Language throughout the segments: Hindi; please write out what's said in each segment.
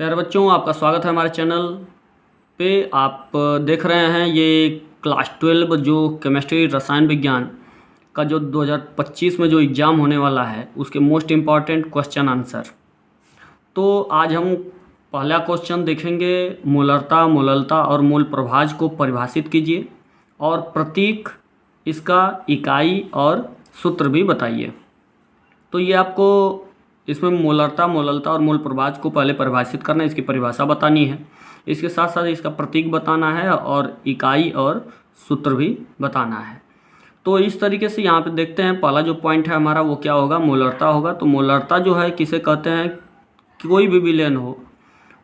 प्यारे बच्चों, आपका स्वागत है हमारे चैनल पे। आप देख रहे हैं ये क्लास 12 जो केमिस्ट्री रसायन विज्ञान का जो 2025 में जो एग्ज़ाम होने वाला है उसके मोस्ट इम्पॉर्टेंट क्वेश्चन आंसर। तो आज हम पहला क्वेश्चन देखेंगे, मोलरता, मोललता और मोल प्रभाज को परिभाषित कीजिए और प्रतीक, इसका इकाई और सूत्र भी बताइए। तो ये आपको इसमें मोलरता, मोललता और मोल प्रभाज को पहले परिभाषित करना है, इसकी परिभाषा बतानी है, इसके साथ साथ इसका प्रतीक बताना है और इकाई और सूत्र भी बताना है। तो इस तरीके से यहाँ पे देखते हैं, पहला जो पॉइंट है हमारा वो क्या होगा, मोलरता होगा। तो मोलरता जो है किसे कहते हैं, कोई भी विलेन हो,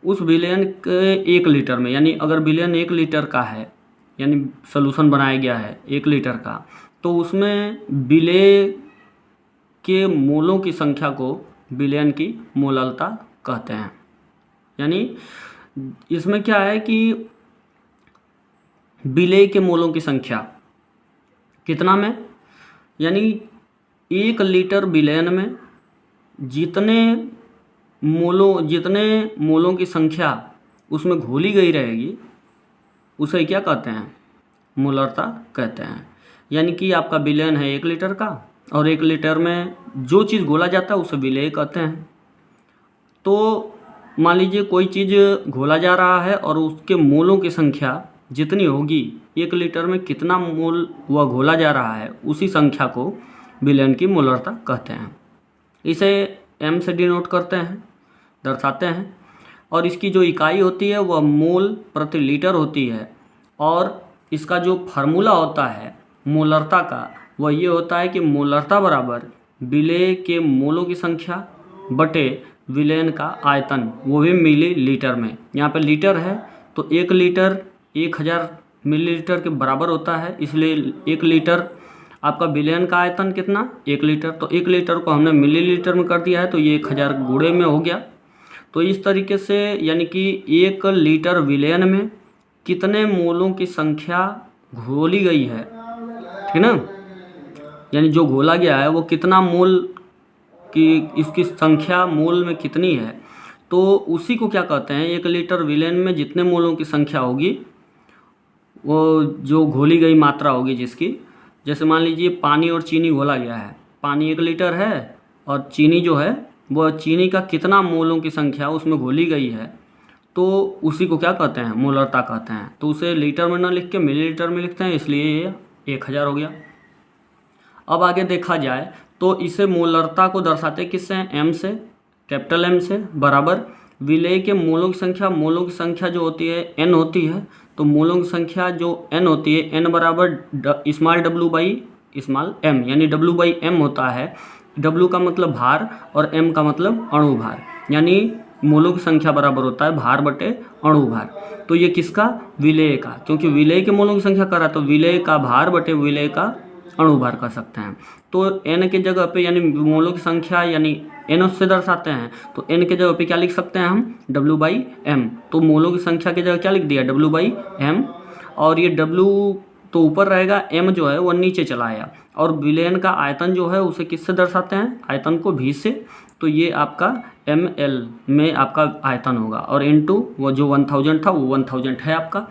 उस विलेन के 1 लीटर में, यानी अगर विलेन 1 लीटर का है, यानी सोल्यूशन बनाया गया है 1 लीटर का, तो उसमें विलेय के मोलों की संख्या को विलेन की मोललता कहते हैं। यानी इसमें क्या है कि विलेय के मोलों की संख्या कितना में, यानी 1 लीटर विलेन में जितने मोलों की संख्या उसमें घोली गई रहेगी उसे क्या कहते हैं, मोलरता कहते हैं। यानी कि आपका विलेन है 1 लीटर का और 1 लीटर में जो चीज़ घोला जाता है उसे विलेय कहते हैं। तो मान लीजिए कोई चीज़ घोला जा रहा है और उसके मोलों की संख्या जितनी होगी, 1 लीटर में कितना मोल वह घोला जा रहा है, उसी संख्या को विलेन की मोलरता कहते हैं। इसे m से डिनोट करते हैं, दर्शाते हैं। और इसकी जो इकाई होती है वह मोल प्रति लीटर होती है। और इसका जो फार्मूला होता है मोलरता का, वह ये होता है कि मोलरता बराबर विलेय के मोलों की संख्या बटे विलेन का आयतन, वो भी मिली लीटर में। यहाँ पे लीटर है तो 1 लीटर 1000 मिलीलीटर के बराबर होता है, इसलिए 1 लीटर आपका विलेन का आयतन कितना, 1 लीटर। तो 1 लीटर को हमने मिलीलीटर में कर दिया है तो ये 1000 गुणे में हो गया। तो इस तरीके से यानी कि 1 लीटर विलेन में कितने मोलों की संख्या घोली गई है, ठीक ना, यानी जो घोला गया है वो कितना मोल की, इसकी संख्या मोल में कितनी है, तो उसी को क्या कहते हैं, 1 लीटर विलेन में जितने मोलों की संख्या होगी, वो जो घोली गई मात्रा होगी जिसकी, जैसे मान लीजिए पानी और चीनी घोला गया है, पानी 1 लीटर है और चीनी जो है वह चीनी का कितना मोलों की संख्या उसमें घोली गई है, तो उसी को क्या कहते हैं, मोलरता कहते हैं। तो उसे लीटर में ना लिख के मिलीलीटर में लिखते हैं, इसलिए ये 1000 हो गया। अब आगे देखा जाए तो इसे मोलरता को दर्शाते किससे हैं, m से, कैपिटल M से, बराबर विलेय के मोलों की संख्या। मोलों की संख्या जो होती है n होती है, तो मोलों की संख्या जो n होती है, n बराबर small w by small m, यानी w बाई m होता है। w का मतलब भार और m का मतलब अणु भार, यानी मोलों की संख्या बराबर होता है भार बटे अणु भार। तो ये किसका, विलेय का, क्योंकि विलेय के मोलों की संख्या कर रहा है तो विलेय का भार बटे विलेय का अणु भार कर सकते हैं। तो n के जगह पे, यानी मोलों की संख्या यानी n से दर्शाते हैं, तो n के जगह पे क्या लिख सकते हैं हम, w बाई m। तो मोलों की संख्या की जगह क्या लिख दिया, w बाई m। और ये w तो ऊपर रहेगा, m जो है वो नीचे चला आया। और विलेन का आयतन जो है उसे किससे दर्शाते हैं, आयतन को v से, तो ये आपका ml में आपका आयतन होगा। और इनटू वो जो 1000 था वो 1000 है आपका।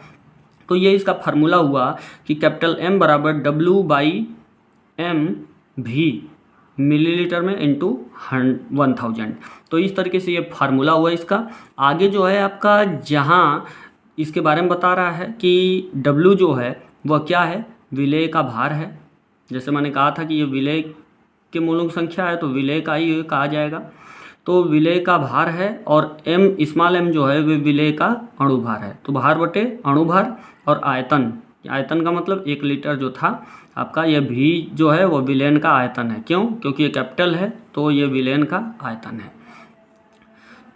तो ये इसका फार्मूला हुआ कि कैपिटल M बराबर W बाई M भी मिलीलीटर में इंटू 1000। तो इस तरीके से ये फार्मूला हुआ इसका। आगे जो है आपका, जहाँ इसके बारे में बता रहा है कि W जो है वह क्या है, विलेय का भार है। जैसे मैंने कहा था कि ये विलेय के मोलों की संख्या है तो विलेय का ही कहा जाएगा। तो विलेय का भार है और m स्मॉल m जो है वे विलेय का अणु भार है। तो भार बटे अणु भार और आयतन, आयतन का मतलब 1 लीटर जो था आपका, यह भी जो है वो विलेन का आयतन है। क्यों, क्योंकि ये कैपिटल है तो ये विलेन का आयतन है।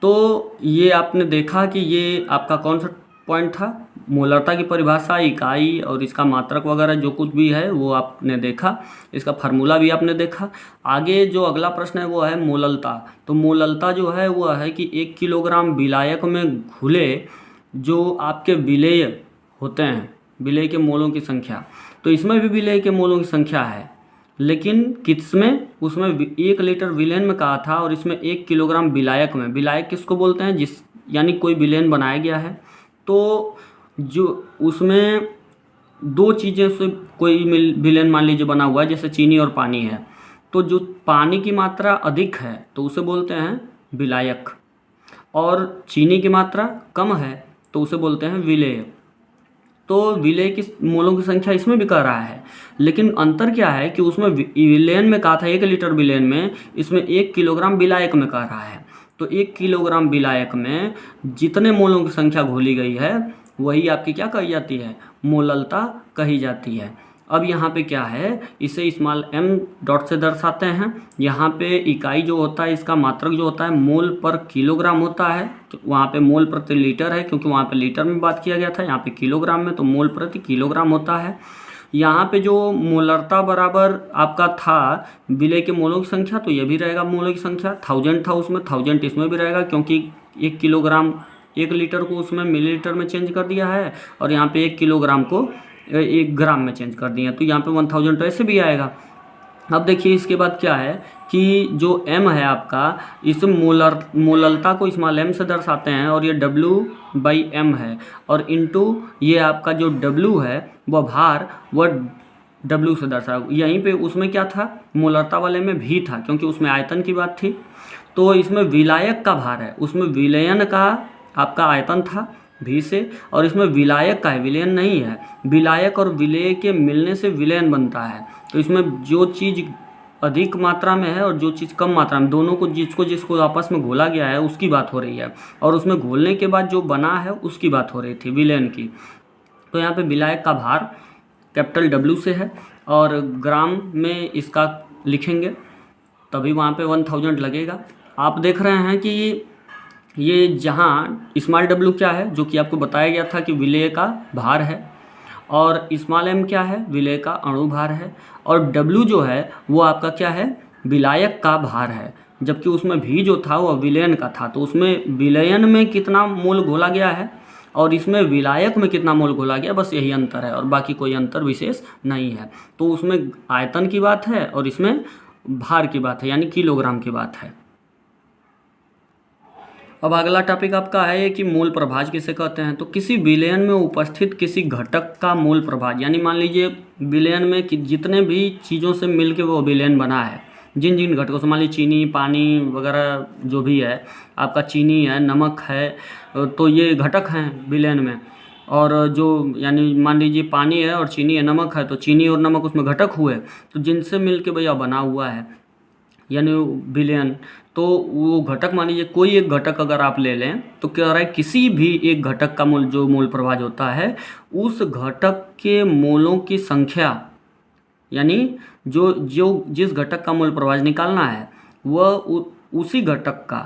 तो ये आपने देखा कि ये आपका कौन सा पॉइंट था, मोलरता की परिभाषा, इकाई और इसका मात्रक वगैरह जो कुछ भी है वो आपने देखा, इसका फार्मूला भी आपने देखा। आगे जो अगला प्रश्न है वो है मोललता। तो मोललता जो है वो है कि 1 किलोग्राम विलायक में घुले जो आपके विलेय होते हैं, विलेय के मोलों की संख्या। तो इसमें भी विलेय के मोलों की संख्या है, लेकिन किसमें, उसमें 1 लीटर विलेन में कहा था और इसमें 1 किलोग्राम विलायक में। विलायक किसको बोलते हैं, जिस यानी कोई विलेन बनाया गया है, तो जो उसमें दो चीज़ें से कोई विलेन मान लीजिए बना हुआ है, जैसे चीनी और पानी है, तो जो पानी की मात्रा अधिक है तो उसे बोलते हैं विलायक, और चीनी की मात्रा कम है तो उसे बोलते हैं विलेय। तो विलेय की मोलों की संख्या इसमें भी कह रहा है, लेकिन अंतर क्या है कि उसमें विलेयन में कहा था 1 लीटर विलेयन में, इसमें 1 किलोग्राम विलायक में कह रहा है। तो 1 किलोग्राम विलायक में जितने मोलों की संख्या घोली गई है वही आपकी क्या कही जाती है, मोललता कही जाती है। अब यहाँ पे क्या है, इसे स्मॉल m डॉट से दर्शाते हैं। यहाँ पे इकाई जो होता है, इसका मात्रक जो होता है मोल पर किलोग्राम होता है, तो वहाँ पे मोल प्रति लीटर है क्योंकि वहाँ पे लीटर में बात किया गया था, यहाँ पे किलोग्राम में, तो मोल प्रति किलोग्राम होता है। यहाँ पे जो मोलरता बराबर आपका था विलेय के मोलों की संख्या, तो ये भी रहेगा मोलों की संख्या, 1000 था उसमें, 1000 इसमें भी रहेगा क्योंकि 1 किलोग्राम 1 लीटर को उसमें मिलीलीटर में चेंज कर दिया है, और यहाँ पे 1 किलोग्राम को 1 ग्राम में चेंज कर दिया, तो यहाँ पे 1000 तो ऐसे भी आएगा। अब देखिए इसके बाद क्या है कि जो m है आपका, इस मोललता को स्मॉल m से दर्शाते हैं, और ये W/m है, और इनटू ये आपका जो W है वह भार वह W से दर्शाया। यहीं पे उसमें क्या था, मोलरता वाले में भी था क्योंकि उसमें आयतन की बात थी। तो इसमें विलायक का भार है, उसमें विलयन का आपका आयतन था भी से, और इसमें विलायक का है, विलयन नहीं है। विलायक और विलेय के मिलने से विलयन बनता है। तो इसमें जो चीज़ अधिक मात्रा में है और जो चीज़ कम मात्रा में, दोनों को जिसको आपस में घोला गया है उसकी बात हो रही है, और उसमें घोलने के बाद जो बना है उसकी बात हो रही थी, विलयन की। तो यहाँ पे विलायक का भार कैपिटल W से है, और ग्राम में इसका लिखेंगे तभी वहाँ पे 1000 लगेगा। आप देख रहे हैं कि ये जहाँ स्मॉल w क्या है, जो कि आपको बताया गया था कि विलेय का भार है, और स्मॉल m क्या है, विलेय का अणु भार है, और w जो है वो आपका क्या है, विलायक का भार है। जबकि उसमें भी जो था वो विलयन का था, तो उसमें विलयन में कितना मोल घोला गया है और इसमें विलायक में कितना मोल घोला गया, बस यही अंतर है, और बाकी कोई अंतर विशेष नहीं है। तो उसमें आयतन की बात है और इसमें भार की बात है, यानी किलोग्राम की बात है। अब अगला टॉपिक आपका है कि मूल प्रभाज किसे कहते हैं। तो किसी विलयन में उपस्थित किसी घटक का मूल प्रभाज, यानी मान लीजिए विलयन में कि जितने भी चीज़ों से मिलके वो विलयन बना है, जिन जिन घटकों से, मान लीजिए चीनी, पानी वगैरह जो भी है, आपका चीनी है, नमक है, तो ये घटक हैं विलयन में। और जो यानी मान लीजिए पानी है और चीनी है, नमक है, तो चीनी और नमक उसमें घटक हुए, तो जिनसे मिलके भैया बना हुआ है यानी विलयन। तो वो घटक, मान लीजिए कोई एक घटक अगर आप ले लें तो क्या रहा है, किसी भी एक घटक का मूल, जो मूल प्रभाज होता है, उस घटक के मोलों की संख्या, यानी जो जिस घटक का मूल प्रभाज निकालना है वह उसी घटक का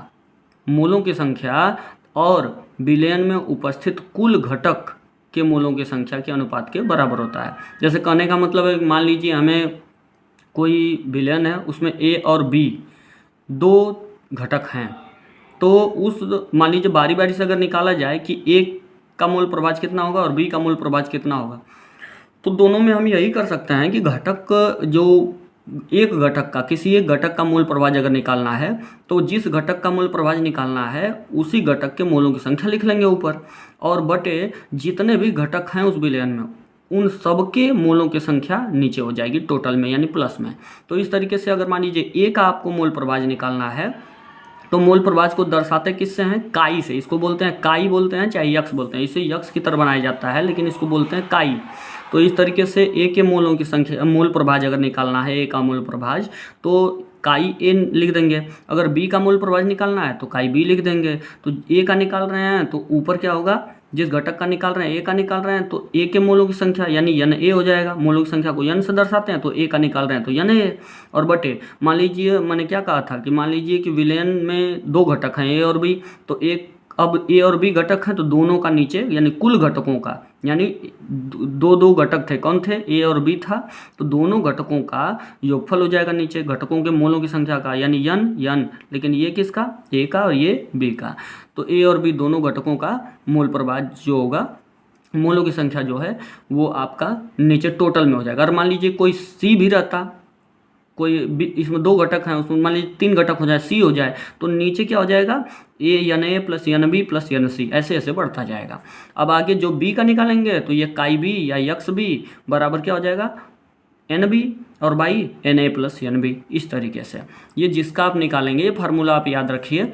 मोलों की संख्या और विलयन में उपस्थित कुल घटक के मोलों की संख्या के अनुपात के बराबर होता है। जैसे कहने का मतलब है, मान लीजिए हमें कोई विलयन है, उसमें A और B दो घटक हैं, तो उस मान लीजिए बारी बारी से अगर निकाला जाए कि A का मोल प्रभाज कितना होगा और B का मोल प्रभाज कितना होगा, तो दोनों में हम यही कर सकते हैं कि घटक जो एक घटक का, किसी एक घटक का मूल प्रभाज अगर निकालना है तो जिस घटक का मूल प्रभाज निकालना है उसी घटक के मोलों की संख्या लिख लेंगे ऊपर, और बटे जितने भी घटक हैं उस विलयन में उन सबके मोलों की संख्या नीचे हो जाएगी टोटल में, यानी प्लस में। तो इस तरीके से अगर मान लीजिए ए का आपको मोल प्रभाज निकालना है तो मोल प्रभाज को दर्शाते किससे हैं, काई से। इसको बोलते हैं काई बोलते हैं, चाहे यक्स बोलते हैं, इसे यक्स की तरह बनाया जाता है लेकिन इसको बोलते हैं काई। तो इस तरीके से ए के मोलों की संख्या, मूल प्रभाज अगर निकालना है, ए का मूल प्रभाज, तो काई ए लिख देंगे। अगर बी का मूल प्रभाज निकालना है तो काई बी लिख देंगे। तो ए का निकाल रहे हैं तो ऊपर क्या होगा, जिस घटक का निकाल रहे हैं, ए का निकाल रहे हैं, तो ए के मोलों की संख्या यानी यन ए हो जाएगा। मोलों की संख्या को यन से दर्शाते हैं, तो ए का निकाल रहे हैं तो यन ए, और बटे मान लीजिए मैंने क्या कहा था कि मान लीजिए कि विलयन में दो घटक हैं, ए और बी, तो एक अब ए और बी घटक हैं तो दोनों का नीचे यानी कुल घटकों का, यानी दो घटक थे, कौन थे, ए और बी था, तो दोनों घटकों का योगफल हो जाएगा नीचे घटकों के मोलों की संख्या का, यानी यन, लेकिन ये किसका, ए का और ये बी का। तो ए और बी दोनों घटकों का मोल प्रभाज जो होगा, मोलों की संख्या जो है वो आपका नीचे टोटल में हो जाएगा। और मान लीजिए कोई सी भी रहता इसमें 2 घटक हैं, उसमें मान लीजिए 3 घटक हो जाए, सी हो जाए, तो नीचे क्या हो जाएगा, A plus N B plus N C, ऐसे ऐसे बढ़ता जाएगा। अब आगे जो बी का निकालेंगे तो ये काई बी या यक्स बी बराबर क्या हो जाएगा, एन बी और by N A plus N B, इस तरीके से। ये जिसका आप निकालेंगे, ये फार्मूला आप याद रखिए।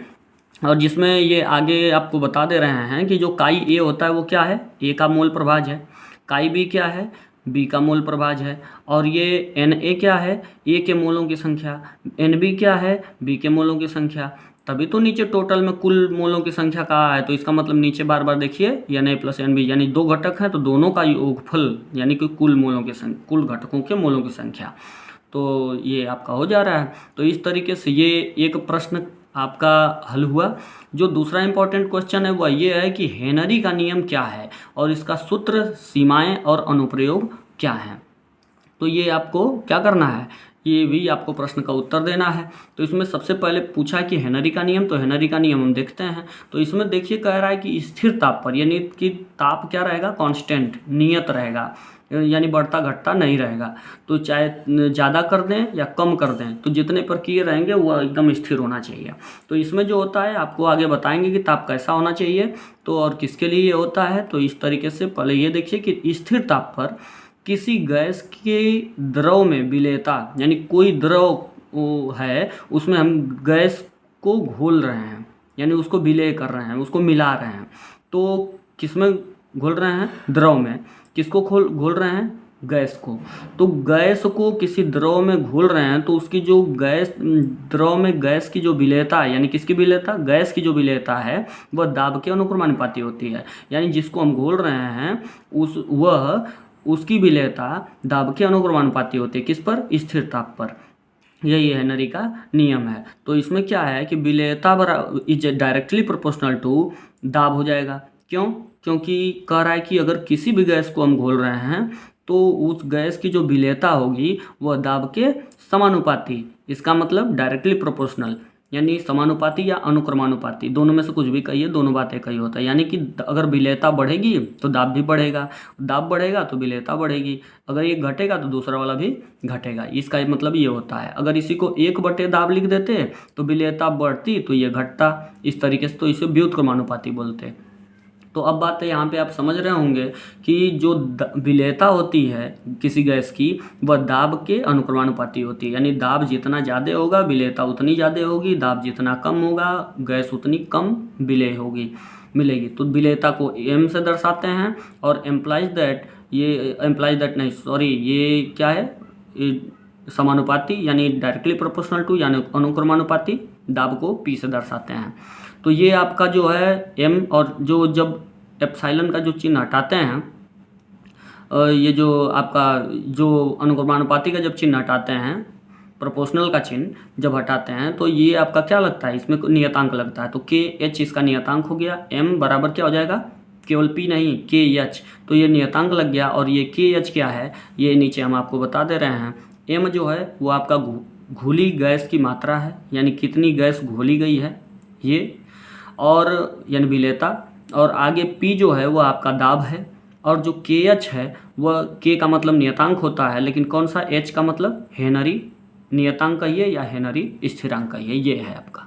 और जिसमें ये आगे आपको बता दे रहे हैं कि जो काई ए होता है वो क्या है, ए का मोल प्रभाज है, काई बी क्या है, बी का मोल प्रभाज है, और ये एन ए क्या है, ए के मोलों की संख्या, एन बी क्या है, बी के मोलों की संख्या। तभी तो नीचे टोटल में कुल मोलों की संख्या कहा है, तो इसका मतलब नीचे बार बार देखिए N A plus N B, यानी 2 घटक हैं तो दोनों का योगफल, यानी कि कुल मोलों की संख्या, कुल घटकों के मोलों की संख्या। तो ये आपका हो जा रहा है। तो इस तरीके से ये एक प्रश्न आपका हल हुआ। जो दूसरा इंपॉर्टेंट क्वेश्चन है वह ये है कि हेनरी का नियम क्या है और इसका सूत्र, सीमाएं और अनुप्रयोग क्या हैं। तो ये आपको क्या करना है, ये भी आपको प्रश्न का उत्तर देना है। तो इसमें सबसे पहले पूछा कि हेनरी का नियम, तो हेनरी का नियम हम देखते हैं। तो इसमें देखिए कह रहा है कि स्थिर ताप पर, यानी कि ताप क्या रहेगा, कांस्टेंट, नियत रहेगा, यानी बढ़ता घटता नहीं रहेगा। तो चाहे ज़्यादा कर दें या कम कर दें, तो जितने पर किए रहेंगे वो एकदम स्थिर होना चाहिए। तो इसमें जो होता है आपको आगे बताएंगे कि ताप कैसा होना चाहिए, तो और किसके लिए ये होता है। तो इस तरीके से पहले ये देखिए कि स्थिर ताप पर किसी गैस के द्रव में विलेयता, यानी कोई द्रव है उसमें हम गैस को घोल रहे हैं, यानी उसको विलय कर रहे हैं, उसको मिला रहे हैं। तो किसमें घोल रहे हैं, द्रव में। किसको घोल रहे हैं, गैस को। तो गैस को किसी द्रव में घोल रहे हैं तो उसकी जो गैस, द्रव में गैस की जो विलेयता है, यानी किसकी विलेयता, गैस की जो विलेयता है वह दाब के अनुक्रमानुपाती होती है। यानी जिसको हम घोल रहे हैं उसकी विलेयता दाब के अनुक्रमानुपाती होती है, किस पर, स्थिर ताप पर। यही हेनरी का नियम है। तो इसमें क्या है कि विलेयता इज डायरेक्टली प्रोपोर्शनल टू दाब हो जाएगा। क्यों, क्योंकि कह रहा है कि अगर किसी भी गैस को हम घोल रहे हैं तो उस गैस की जो विलेयता होगी वह दाब के समानुपाती, इसका मतलब डायरेक्टली प्रोपोर्शनल, यानी समानुपाती या अनुक्रमानुपाती, दोनों में से कुछ भी कहिए, दोनों बातें कही होता है। यानी कि अगर विलेयता बढ़ेगी तो दाब भी बढ़ेगा, दाब बढ़ेगा तो विलेयता बढ़ेगी, अगर ये घटेगा तो दूसरा वाला भी घटेगा। इसका मतलब ये होता है। अगर इसी को 1/, दाब लिख देते तो विलेयता बढ़ती तो ये घटता, इस तरीके से। तो इसे व्युत्क्रमानुपाती बोलते हैं। तो अब बात है यहाँ पे आप समझ रहे होंगे कि जो विलेयता होती है किसी गैस की वह दाब के अनुक्रमानुपाती होती है। यानी दाब जितना ज़्यादा होगा विलेयता उतनी ज़्यादा होगी, दाब जितना कम होगा गैस उतनी कम विलेय होगी, मिलेगी। तो विलेयता को m से दर्शाते हैं और एम्प्लाइज दैट नहीं, सॉरी, ये क्या है, समानुपाती यानी डायरेक्टली प्रोपोर्शनल टू, यानी अनुक्रमानुपाती, दाब को p से दर्शाते हैं। तो ये आपका जो है m, और जो जब एप्सिलॉन का जो चिन्ह हटाते हैं, ये जो आपका जो अनुक्रमानुपाती का जब चिन्ह हटाते हैं, प्रोपोर्शनल का चिन्ह जब हटाते हैं, तो ये आपका क्या लगता है, इसमें नियतांक लगता है। तो KH इसका नियतांक हो गया, m बराबर क्या हो जाएगा, केवल P नहीं KH, तो ये नियतांक लग गया। और ये KH क्या है ये नीचे हम आपको बता दे रहे हैं। m जो है वो आपका घुली गैस की मात्रा है, यानी कितनी गैस घोली गई है ये, और यानी विलेयता। और आगे P जो है वह आपका दाब है, और जो KH है वह K का मतलब नियतांक होता है, लेकिन कौन सा, H का मतलब हेनरी नियतांक कहिए या हेनरी स्थिरांक कहिए, ये है आपका।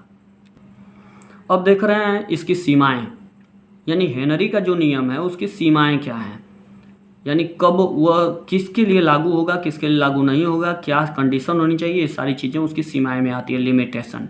अब देख रहे हैं इसकी सीमाएं, यानी हेनरी का जो नियम है उसकी सीमाएं क्या हैं, यानी कब वह किसके लिए लागू होगा, किसके लिए लागू नहीं होगा, क्या कंडीशन होनी चाहिए, ये सारी चीज़ें उसकी सीमाएं में आती है, लिमिटेशन।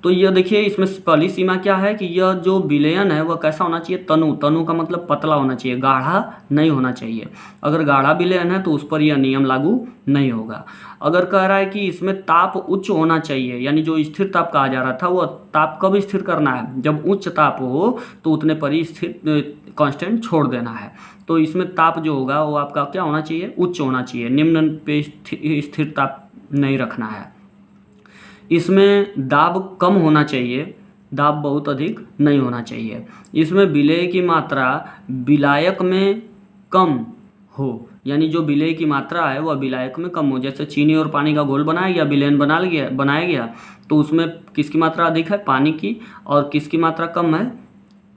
तो ये देखिए इसमें पहली सीमा क्या है कि यह जो विलयन है वह कैसा होना चाहिए, तनु का मतलब पतला होना चाहिए, गाढ़ा नहीं होना चाहिए। अगर गाढ़ा विलयन है तो उस पर यह नियम लागू नहीं होगा। अगर कह रहा है कि इसमें ताप उच्च होना चाहिए, यानी जो स्थिर ताप कहा जा रहा था वह ताप कब स्थिर करना है, जब उच्च ताप हो तो उतने पर ही स्थिर कांस्टेंट छोड़ देना है। तो इसमें ताप जो होगा वो आपका क्या होना चाहिए, उच्च होना चाहिए, निम्न पे स्थिर ताप नहीं रखना है। इसमें दाब कम होना चाहिए, दाब बहुत अधिक नहीं होना चाहिए। इसमें विलेय की मात्रा विलायक में कम हो, यानी जो विलेय की मात्रा है वह विलायक में कम हो। जैसे चीनी और पानी का घोल बनाया गया, विलयन बनाया गया, तो उसमें किसकी मात्रा अधिक है, पानी की, और किसकी मात्रा कम है,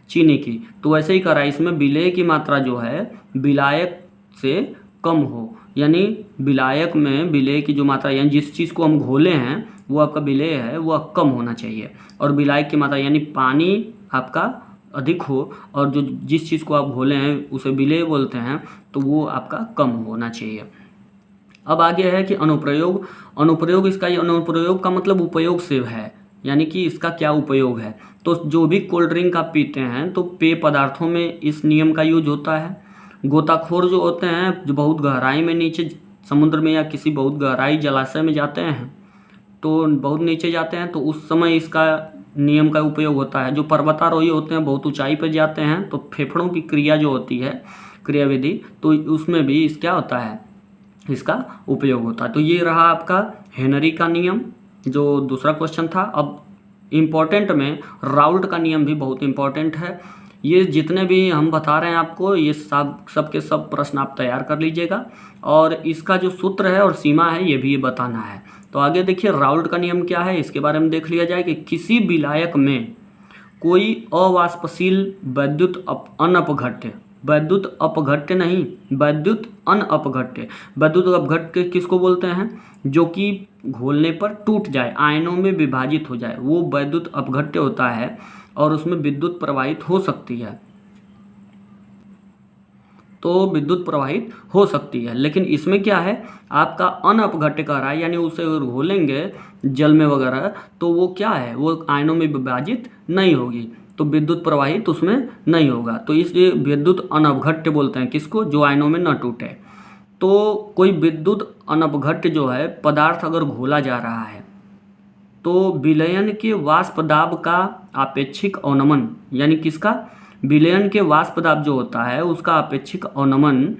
चीनी की। तो वैसे ही करा, इसमें विलेय की मात्रा जो है विलायक से कम हो, यानी विलायक में विलेय की जो मात्रा, यानी जिस चीज़ को हम घोले हैं वो आपका विलेय है वह कम होना चाहिए, और विलायक की मात्रा यानी पानी आपका अधिक हो, और जो जिस चीज़ को आप घोले हैं उसे विलेय बोलते हैं तो वो आपका कम होना चाहिए। अब आगे है कि अनुप्रयोग। अनुप्रयोग, इसका ये अनुप्रयोग का मतलब उपयोग से है, यानी कि इसका क्या उपयोग है। तो जो भी कोल्ड ड्रिंक आप पीते हैं तो पेय पदार्थों में इस नियम का यूज होता है। गोताखोर जो होते हैं, जो बहुत गहराई में नीचे समुद्र में या किसी बहुत गहराई जलाशय में जाते हैं, तो बहुत नीचे जाते हैं तो उस समय इसका नियम का उपयोग होता है। जो पर्वतारोही होते हैं, बहुत ऊंचाई पर जाते हैं तो फेफड़ों की क्रिया जो होती है, क्रियाविधि, तो उसमें भी इस क्या होता है, इसका उपयोग होता है। तो ये रहा आपका हेनरी का नियम, जो दूसरा क्वेश्चन था। अब इम्पॉर्टेंट में राउल्ट का नियम भी बहुत इम्पॉर्टेंट है। ये जितने भी हम बता रहे हैं आपको, ये सब के सब प्रश्न आप तैयार कर लीजिएगा, और इसका जो सूत्र है और सीमा है ये भी बताना है। तो आगे देखिए राउल्ट का नियम क्या है, इसके बारे में देख लिया जाए कि किसी विलायक में कोई अवाष्पशील वैद्युत अनअपघट्य, वैद्युत अपघट्य नहीं, वैद्युत अनअपघट्य। वैद्युत अपघट्य किसको बोलते हैं, जो कि घोलने पर टूट जाए, आयनों में विभाजित हो जाए, वो वैद्युत अपघट्य होता है, और उसमें विद्युत प्रवाहित हो सकती है, तो विद्युत प्रवाहित हो सकती है। लेकिन इसमें क्या है, आपका अनअपघट्य कह रहा है, यानी उसे अगर घोलेंगे जल में वगैरह तो वो क्या है, वो आयनों में विभाजित नहीं होगी, तो विद्युत प्रवाहित उसमें नहीं होगा। तो इसलिए विद्युत अनअपघट्य बोलते हैं किसको, जो आयनों में न टूटे। तो कोई विद्युत अनअपघट्य जो है पदार्थ अगर घोला जा रहा है तो विलयन के वाष्प दाब का आपेक्षिक अवनमन, यानी किसका, विलयन के वाष्प दाब जो होता है उसका आपेक्षिक अवनमन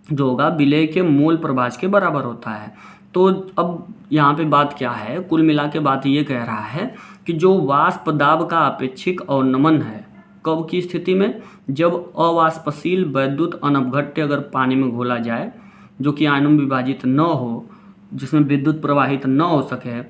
जो होगा विलेय के मोल प्रभाज के बराबर होता है। तो अब यहाँ पे बात क्या है, कुल मिला के बात ये कह रहा है कि जो वाष्प दाब का आपेक्षिक अवनमन है, कब की स्थिति में, जब अवाष्पशील वैद्युत अनअपघट्य अगर पानी में घोला जाए, जो कि आयनों में विभाजित न हो, जिसमें विद्युत प्रवाहित न हो सके,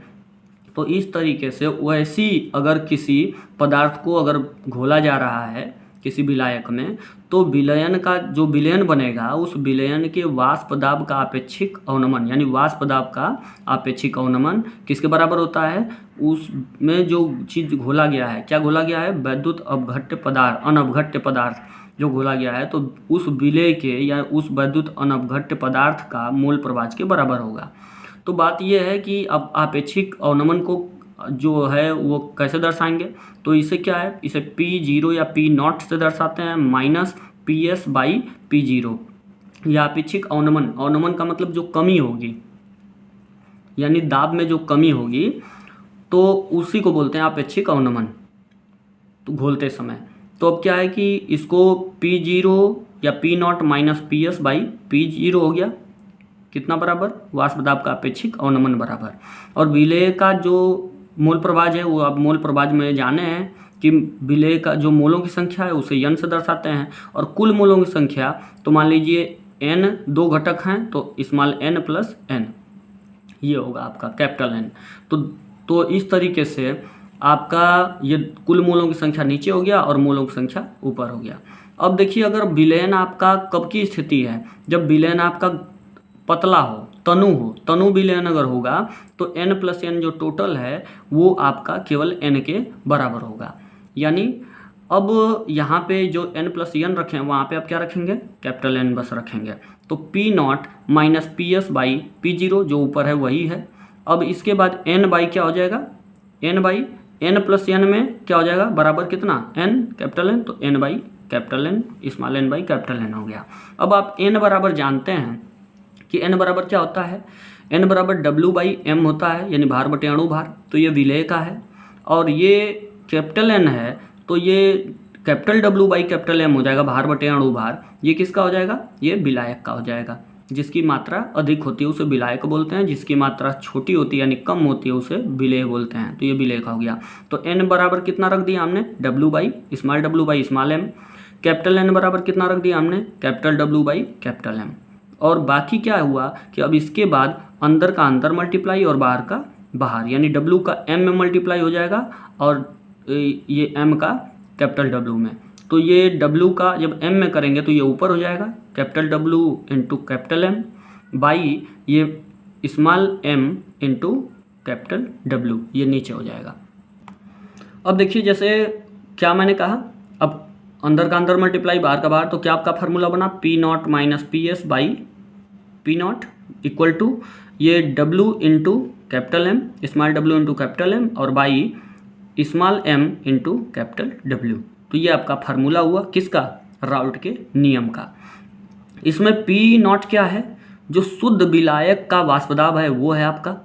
तो इस तरीके से वैसी अगर किसी पदार्थ को अगर घोला जा रहा है किसी विलायक में, तो विलयन का जो विलयन बनेगा उस विलयन के वाष्प दाब का आपेक्षिक अवनमन, यानी वाष्प दाब का आपेक्षिक अवनमन किसके बराबर होता है, उसमें जो चीज़ घोला गया है, क्या घोला गया है, वैद्युत अपघट्य पदार्थ, अनअपघट्य पदार्थ जो घोला गया है, तो उस विलेय के या उस वैद्युत अनअपघट्य पदार्थ का मोल प्रभाज के बराबर होगा। तो बात यह है कि अब आपेक्षिक अवनमन को जो है वो कैसे दर्शाएंगे, तो इसे क्या है, इसे P0 या P0 से दर्शाते हैं, माइनस PS/P0। यह आपेक्षिक अवनमन, अवनमन का मतलब जो कमी होगी, यानी दाब में जो कमी होगी, तो उसी को बोलते हैं आपेक्षिक अवनमन, तो घोलते समय। तो अब क्या है कि इसको P0 या P0 माइनस PS/P0 हो गया, कितना बराबर, वाष्प दाब का आपेक्षिक अवनमन बराबर। और विलेय का जो मोल प्रभाज है वो आप मोल प्रभाज में जाने हैं कि विलेय का जो मोलों की संख्या है उसे n से दर्शाते हैं, और कुल मोलों की संख्या, तो मान लीजिए n दो घटक हैं तो स्मॉल n प्लस n, ये होगा आपका कैपिटल N। तो इस तरीके से आपका ये कुल मोलों की संख्या नीचे हो गया और मोलों की संख्या ऊपर हो गया। अब देखिए अगर विलयन आपका कब की स्थिति है, जब विलयन आपका पतला हो, तनु विलयन अगर होगा तो n प्लस n जो टोटल है वो आपका केवल n के बराबर होगा। यानी अब यहाँ पे जो n प्लस n रखें वहाँ पे आप क्या रखेंगे, कैपिटल N बस रखेंगे। तो P0 माइनस PS/P0 जो ऊपर है वही है। अब इसके बाद n बाई क्या हो जाएगा, n प्लस n में क्या हो जाएगा, बराबर कितना, n कैपिटल N, तो n by capital N, small n by capital N हो गया। अब आप n बराबर जानते हैं कि n बराबर क्या होता है, n बराबर W/m होता है, यानी भार बटे अणु भार। तो ये विलेय का है, और ये कैपिटल N है तो ये कैपिटल W/कैपिटल M हो जाएगा, भार बटे अणु भार। ये किसका हो जाएगा, ये विलायक का हो जाएगा। जिसकी मात्रा अधिक होती है उसे विलायक बोलते हैं, जिसकी मात्रा छोटी होती है यानी कम होती है उसे विलेय बोलते हैं। तो ये विलेय का हो गया। तो n बराबर कितना रख दिया हमने, स्मॉल m। कैपिटल N बराबर कितना रख दिया हमने, कैपिटल W/कैपिटल M। और बाकी क्या हुआ कि अब इसके बाद अंदर का अंदर मल्टीप्लाई और बाहर का बाहर, यानी W का M में मल्टीप्लाई हो जाएगा और ये M का कैपिटल W में। तो ये W का जब M में करेंगे तो ये ऊपर हो जाएगा, capital W into capital M by ये small m into capital W, ये नीचे हो जाएगा। अब देखिए जैसे क्या मैंने कहा, अब अंदर का अंदर मल्टीप्लाई बाहर का बाहर, तो क्या आपका फार्मूला बना P not minus P S by P not equal to ये W into capital M, small W into capital M और by small m into capital W। तो ये आपका फार्मूला हुआ किसका, राउल्ट के नियम का। इसमें P नॉट क्या है, जो शुद्ध विलायक का वाष्प दाब है वो है आपका,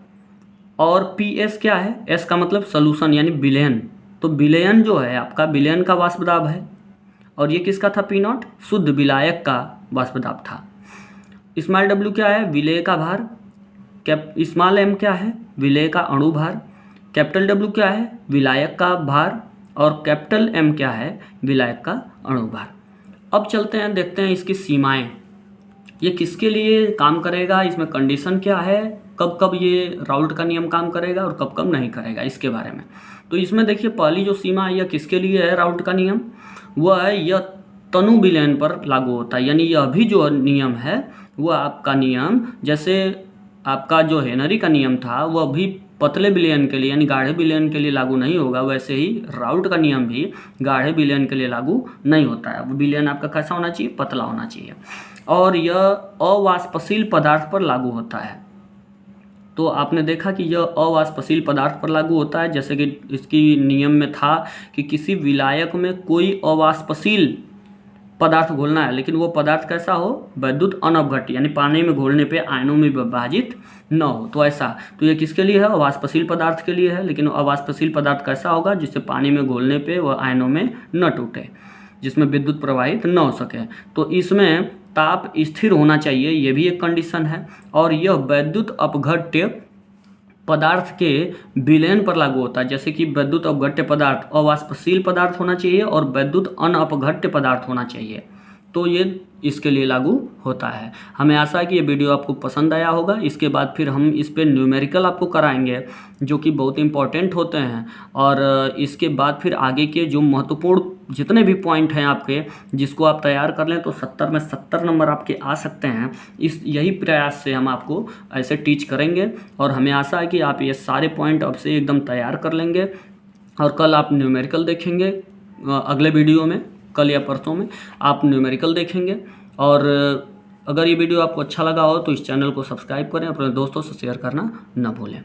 और PS क्या है, S का मतलब सॉल्यूशन यानी विलयन, तो विलयन जो है आपका विलयन का वाष्प दाब है, और ये किसका था P नॉट, शुद्ध विलायक का वाष्प दाब था। स्मॉल W क्या है, विलेय का भार, स्मॉल m क्या है, विलेय का अणु भार, कैपिटल W क्या है, विलायक का भार, और कैपिटल M क्या है, विलायक का अणु भार। अब चलते हैं देखते हैं इसकी सीमाएं, ये किसके लिए काम करेगा, इसमें कंडीशन क्या है, कब कब ये राउल्ट का नियम काम करेगा और कब कब नहीं करेगा, इसके बारे में। तो इसमें देखिए पहली जो सीमा है यह किसके लिए है, राउल्ट का नियम, वह है यह तनु विलयन पर लागू होता है, यानी यह भी जो नियम है वह आपका नियम, जैसे आपका जो हेनरी का नियम था वह भी पतले विलयन के लिए यानी गाढ़े विलयन के लिए लागू नहीं होगा, वैसे ही राउल्ट का नियम भी गाढ़े विलयन के लिए लागू नहीं होता है। विलयन आपका कैसा होना चाहिए, पतला होना चाहिए, और यह अवाष्पशील पदार्थ पर लागू होता है। तो आपने देखा कि यह अवाष्पशील पदार्थ पर लागू होता है, जैसे कि इसकी नियम में था कि किसी विलायक में कोई अवाष्पशील पदार्थ घोलना है, लेकिन वो पदार्थ कैसा हो, वैद्युत अनवघट्य यानी पानी में घोलने पे आयनों में विभाजित न हो, तो ऐसा। तो ये किसके लिए है, अवाष्पशील पदार्थ के लिए है, लेकिन अवाष्पशील पदार्थ कैसा होगा, जिससे पानी में घोलने पे वह आयनों में न टूटे, जिसमें विद्युत प्रवाहित न हो सके। तो इसमें ताप स्थिर होना चाहिए, ये भी एक कंडीशन है, और यह वैद्युत अपघट्य पदार्थ के विलयन पर लागू होता है, जैसे कि वैद्युत अपघट्य पदार्थ अवाष्पशील पदार्थ होना चाहिए और वैद्युत अनअपघट्य पदार्थ होना चाहिए, तो ये इसके लिए लागू होता है। हमें आशा है कि ये वीडियो आपको पसंद आया होगा। इसके बाद फिर हम इस पे न्यूमेरिकल आपको कराएंगे जो कि बहुत इंपॉर्टेंट होते हैं, और इसके बाद फिर आगे के जो महत्वपूर्ण जितने भी पॉइंट हैं आपके, जिसको आप तैयार कर लें तो 70 में 70 नंबर आपके आ सकते हैं। यही प्रयास से हम आपको ऐसे टीच करेंगे, और हमें आशा है कि आप ये सारे पॉइंट अब से एकदम तैयार कर लेंगे, और कल आप न्यूमेरिकल देखेंगे अगले वीडियो में, कल या परसों में आप न्यूमेरिकल देखेंगे। और अगर ये वीडियो आपको अच्छा लगा हो तो इस चैनल को सब्सक्राइब करें, अपने दोस्तों से शेयर करना न भूलें।